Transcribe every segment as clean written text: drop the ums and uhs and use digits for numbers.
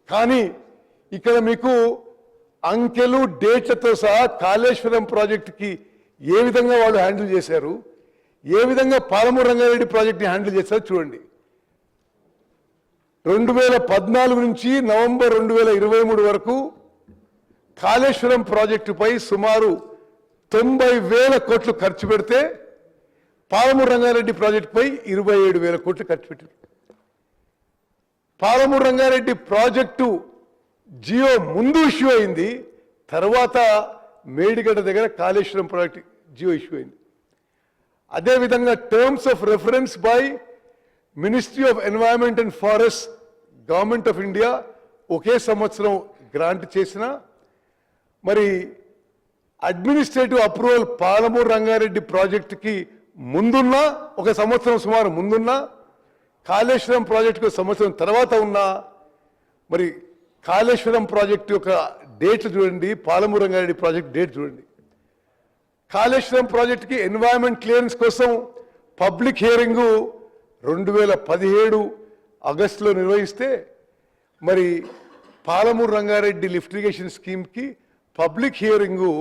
కానీ ఇక్కడ మీకు అంకెలు డేట్లతో సహా కాళేశ్వరం ప్రాజెక్టుకి ఏ విధంగా వాళ్ళు హ్యాండిల్ చేశారు, ఏ విధంగా పాలమూరు రంగారెడ్డి ప్రాజెక్ట్ని హ్యాండిల్ చేశారో చూడండి. 2014 నుంచి నవంబర్ 2023 వరకు కాళేశ్వరం ప్రాజెక్టుపై సుమారు 90,000 కోట్లు ఖర్చు పెడితే పాలమూరు రంగారెడ్డి ప్రాజెక్టుపై 27,000 కోట్లు ఖర్చు పెట్టారు. పాలమూరు రంగారెడ్డి ప్రాజెక్టు జియో ముందు ఇష్యూ అయింది, తర్వాత మేడిగడ్డ దగ్గర కాళేశ్వరం ప్రాజెక్టు జియో ఇష్యూ అయింది. అదేవిధంగా terms of reference by ministry of environment and forest government of India ఒకే సంవత్సరం గ్రాంట్ చేసిన మరి అడ్మినిస్ట్రేటివ్ అప్రూవల్ పాలమూరు రంగారెడ్డి ప్రాజెక్టుకి ముందున్న ఒక సంవత్సరం సుమారు ముందున్న కాళేశ్వరం ప్రాజెక్టుకు సంవత్సరం తర్వాత ఉన్న మరి కాళేశ్వరం ప్రాజెక్టు యొక్క డేట్లు చూడండి, పాలమూరు రంగారెడ్డి ప్రాజెక్ట్ డేట్ చూడండి. కాళేశ్వరం ప్రాజెక్టుకి ఎన్వైరన్మెంట్ క్లియరెన్స్ కోసం పబ్లిక్ హియరింగు 2017 ఆగస్టులో నిర్వహిస్తే మరి పాలమూరు రంగారెడ్డి లిఫ్ట్ ఇరిగేషన్ స్కీమ్కి పబ్లిక్ హియరింగు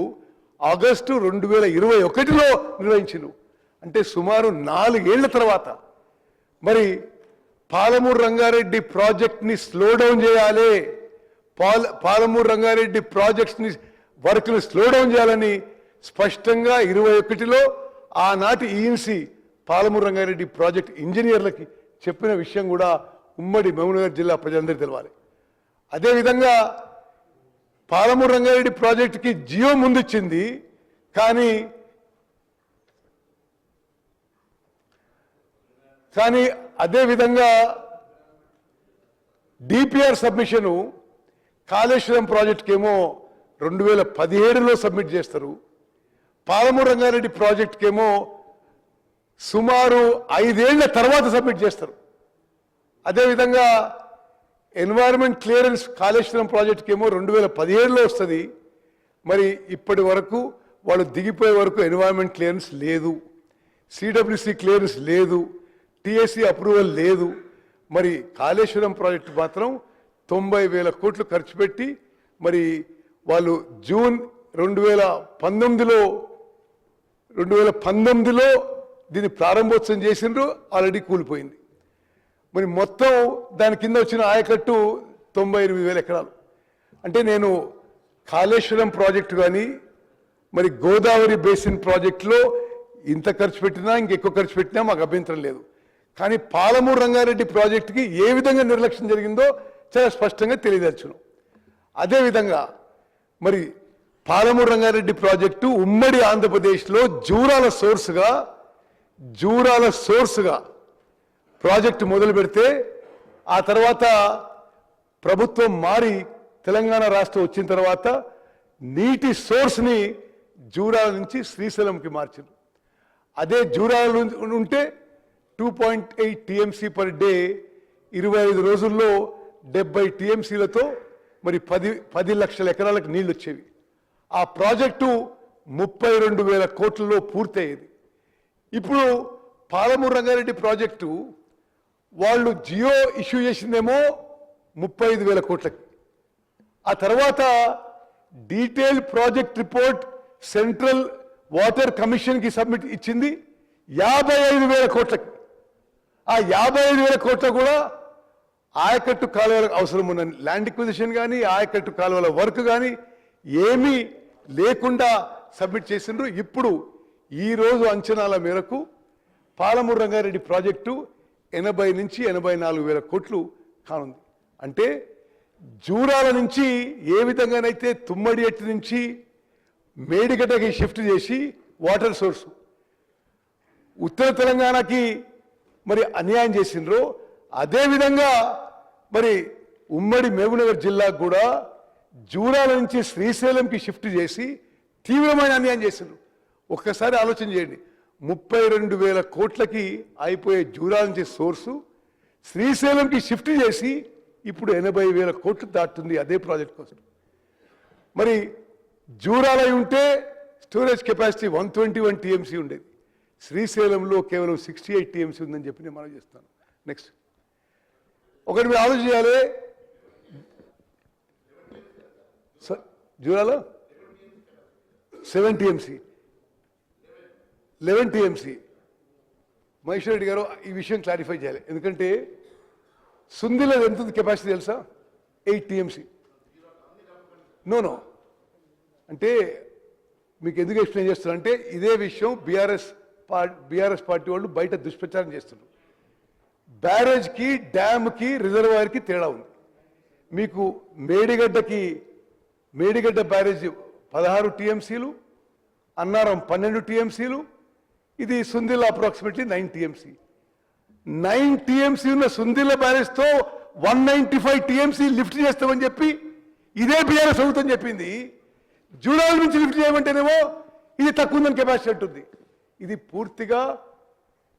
ఆగస్టు 2021లో నిర్వహించారు. అంటే సుమారు 4 ఏళ్ల తర్వాత మరి పాలమూరు రంగారెడ్డి ప్రాజెక్ట్ని స్లో డౌన్ చేయాలి, పాలమూరు రంగారెడ్డి ప్రాజెక్ట్స్ని వర్క్ని స్లో డౌన్ చేయాలని స్పష్టంగా 2021లో ఆనాటి ఈఎన్సీ పాలమూరు రంగారెడ్డి ప్రాజెక్ట్ ఇంజనీర్లకి చెప్పిన విషయం కూడా ఉమ్మడి మహబూబ్నగర్ జిల్లా ప్రజలందరికీ తెలవాలి. అదేవిధంగా పాలమూరు రంగారెడ్డి ప్రాజెక్టుకి జియో ముందుచ్చింది, కానీ అదేవిధంగా డిపిఆర్ సబ్మిషను కాళేశ్వరం ప్రాజెక్టుకి ఏమో 2017లో సబ్మిట్ చేస్తారు, పాలమూరు రంగారెడ్డి ప్రాజెక్టుకి ఏమో సుమారు 5 ఏళ్ల తర్వాత సబ్మిట్ చేస్తారు. అదేవిధంగా ఎన్వైరన్మెంట్ క్లియరెన్స్ కాళేశ్వరం ప్రాజెక్టుకి ఏమో 2017లో వస్తుంది. మరి ఇప్పటి వరకు వాళ్ళు దిగిపోయే వరకు ఎన్వైరన్మెంట్ క్లియరెన్స్ లేదు, సిడబ్ల్యూసి క్లియరెన్స్ లేదు, టిఎస్సి అప్రూవల్ లేదు. మరి కాళేశ్వరం ప్రాజెక్టు మాత్రం 90,000 కోట్లు ఖర్చు పెట్టి మరి వాళ్ళు జూన్ 2019లో దీన్ని ప్రారంభోత్సవం చేసిండ్రు, ఆల్రెడీ కూలిపోయింది. మరి మొత్తం దాని కింద వచ్చిన ఆయకట్టు 98,000 ఎకరాలు. అంటే నేను కాళేశ్వరం ప్రాజెక్టు కానీ మరి గోదావరి బేసిన్ ప్రాజెక్టులో ఇంత ఖర్చు పెట్టినా ఇంకెక్కువ ఖర్చు పెట్టినా మాకు అభ్యంతరం లేదు. కానీ పాలమూరు రంగారెడ్డి ప్రాజెక్టుకి ఏ విధంగా నిర్లక్ష్యం జరిగిందో చాలా స్పష్టంగా తెలియదర్చును. అదేవిధంగా మరి పాలమూరు రంగారెడ్డి ప్రాజెక్టు ఉమ్మడి ఆంధ్రప్రదేశ్లో జూరాల సోర్స్గా ప్రాజెక్టు మొదలు పెడితే ఆ తర్వాత ప్రభుత్వం మారి తెలంగాణ రాష్ట్రం వచ్చిన తర్వాత నీటి సోర్స్ని జూరాల నుంచి శ్రీశైలంకి మార్చారు. అదే జూరాల ఉంటే 2.8 టీఎంసీ పర్ డే 25 రోజుల్లో 70 టీఎంసీలతో మరి 10 లక్షల ఎకరాలకు నీళ్లు వచ్చేవి. ఆ ప్రాజెక్టు 32,000 కోట్లలో పూర్తయ్యేది. ఇప్పుడు పాలమూరు రంగారెడ్డి ప్రాజెక్టు వాళ్ళు జియో ఇష్యూ చేసిందేమో 35,000 కోట్లకి, ఆ తర్వాత detail project report central water కమిషన్కి సబ్మిట్ ఇచ్చింది 55,000 కోట్లకి. ఆ 55,000 కోట్ల కూడా ఆయకట్టు కాలువలకు అవసరం ఉన్న ల్యాండ్ ఎక్విజిషన్ కానీ ఆయకట్టు కాలువల వర్క్ కానీ ఏమీ లేకుండా సబ్మిట్ చేసిండ్రు. ఇప్పుడు ఈరోజు అంచనాల మేరకు పాలమూరు రంగారెడ్డి ప్రాజెక్టు 80 నుంచి 84,000 కోట్లు కానుంది. అంటే జూరాల నుంచి ఏ విధంగానైతే తుమ్మడి ఎట్టు నుంచి మేడిగడ్డకి షిఫ్ట్ చేసి వాటర్ సోర్సు ఉత్తర తెలంగాణకి మరి అన్యాయం చేసిండ్రో అదేవిధంగా మరి ఉమ్మడి మహబూబ్నగర్ జిల్లాకు కూడా జూరాల నుంచి శ్రీశైలంకి షిఫ్ట్ చేసి తీవ్రమైన అన్యాయం చేసిండ్రు. ఒక్కసారి ఆలోచన చేయండి, 32,000 కోట్లకి అయిపోయే జూరాల నుంచి సోర్సు శ్రీశైలంకి షిఫ్ట్ చేసి ఇప్పుడు 80,000 కోట్లు దాటుతుంది అదే ప్రాజెక్ట్ కోసం. మరి జూరాల ఉంటే స్టోరేజ్ కెపాసిటీ 121 టీఎంసీ ఉండేది, శ్రీశైలంలో కేవలం 68 టీఎంసీ ఉందని చెప్పి నేను మనం చేస్తాను. నెక్స్ట్ ఒకటి మీరు ఆలోచన చేయాలి, జూరాలో 7 టీఎంసీ 11 టీఎంసీ. మహేశ్వర్ రెడ్డి గారు ఈ విషయం క్లారిఫై చేయాలి, ఎందుకంటే సుందిలో ఎంత కెపాసిటీ తెలుసా? 8 టీఎంసీ. నో అంటే మీకు ఎందుకు ఎక్స్ప్లెయిన్ చేస్తున్నారు అంటే ఇదే విషయం బీఆర్ఎస్ పార్టీ వాళ్ళు బయట దుష్ప్రచారం చేస్తున్నారు. బ్యారేజ్కి, డ్యామ్కి, రిజర్వాయర్కి తేడా ఉంది. మీకు మేడిగడ్డ బ్యారేజ్ 16 టీఎంసీలు, అన్నారం 12 టీఎంసీలు, ఇది సుందిల్ల అప్రాక్సిమేట్లీ 9 టీఎంసీ. 9 టీఎంసీ ఉన్న సుందిల్ల బ్యారేజ్తో 195 టీఎంసీ లిఫ్ట్ చేస్తామని చెప్పి ఇదే బీఆర్ఎస్ ప్రభుత్వం చెప్పింది. జూరాల నుంచి లిఫ్ట్ చేయమంటేనేమో ఇది తక్కువ ఉందని కెపాసిటీ ఉంటుంది. ఇది పూర్తిగా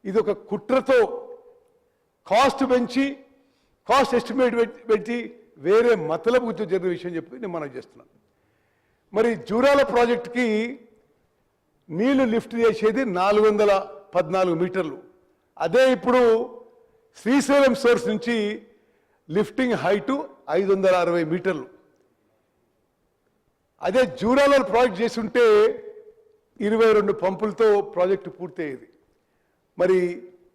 ఇది ఒక కుట్రతో కాస్ట్ ఎస్టిమేట్ పెంచి వేరే మతలబు జరిగిన విషయం చెప్పి నేను మనం చేస్తున్నాను. మరి జూరాల ప్రాజెక్టుకి నీళ్లు లిఫ్ట్ చేసేది 414 మీటర్లు. అదే ఇప్పుడు శ్రీశైలం సోర్స్ నుంచి లిఫ్టింగ్ హైటు 560 మీటర్లు. అదే జూరాల ప్రాజెక్ట్ చేసి ఉంటే 22 పంపులతో ప్రాజెక్టు పూర్తయ్యేది. మరి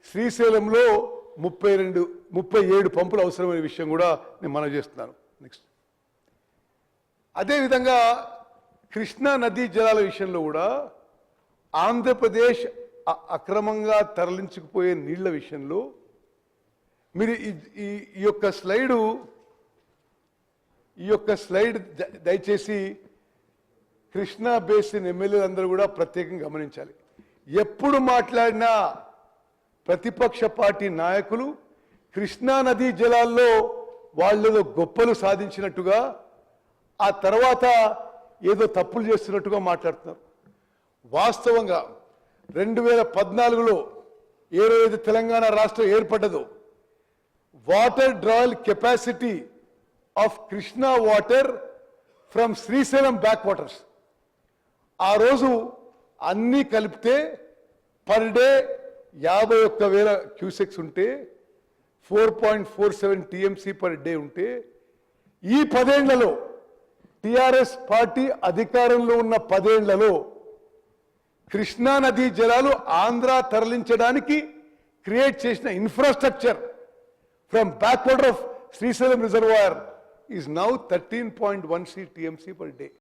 శ్రీశైలంలో 37 పంపులు అవసరమైన విషయం కూడా నేను మనవి చేస్తున్నాను. నెక్స్ట్ అదేవిధంగా కృష్ణా నదీ జలాల విషయంలో కూడా ఆంధ్రప్రదేశ్ అక్రమంగా తరలించుకుపోయే నీళ్ల విషయంలో మీరు ఈ యొక్క స్లైడ్ దయచేసి కృష్ణా బేసిన్ ఎమ్మెల్యేలు అందరూ కూడా ప్రత్యేకంగా గమనించాలి. ఎప్పుడు మాట్లాడినా ప్రతిపక్ష పార్టీ నాయకులు కృష్ణా నదీ జలాల్లో వాళ్ళేదో గొప్పలు సాధించినట్టుగా, ఆ తర్వాత ఏదో తప్పులు చేస్తున్నట్టుగా మాట్లాడుతున్నారు. వాస్తవంగా 2014లో ఏ రోజు తెలంగాణ రాష్ట్రం ఏర్పడ్డదో water drawal capacity of Krishna water from Srisailam backwaters, ఆ రోజు అన్నీ కలిపితే పర్ డే 51,000 క్యూసెక్స్ ఉంటే 4.47 టీఎంసీ పర్ డే ఉంటే, ఈ 10 ఏళ్లలో టిఆర్ఎస్ పార్టీ అధికారంలో ఉన్న 10 ఏళ్లలో కృష్ణా నదీ జలాలు ఆంధ్ర తరలించడానికి క్రియేట్ చేసిన infrastructure from back water of Srisailam reservoir is now 13.16 TMC per day.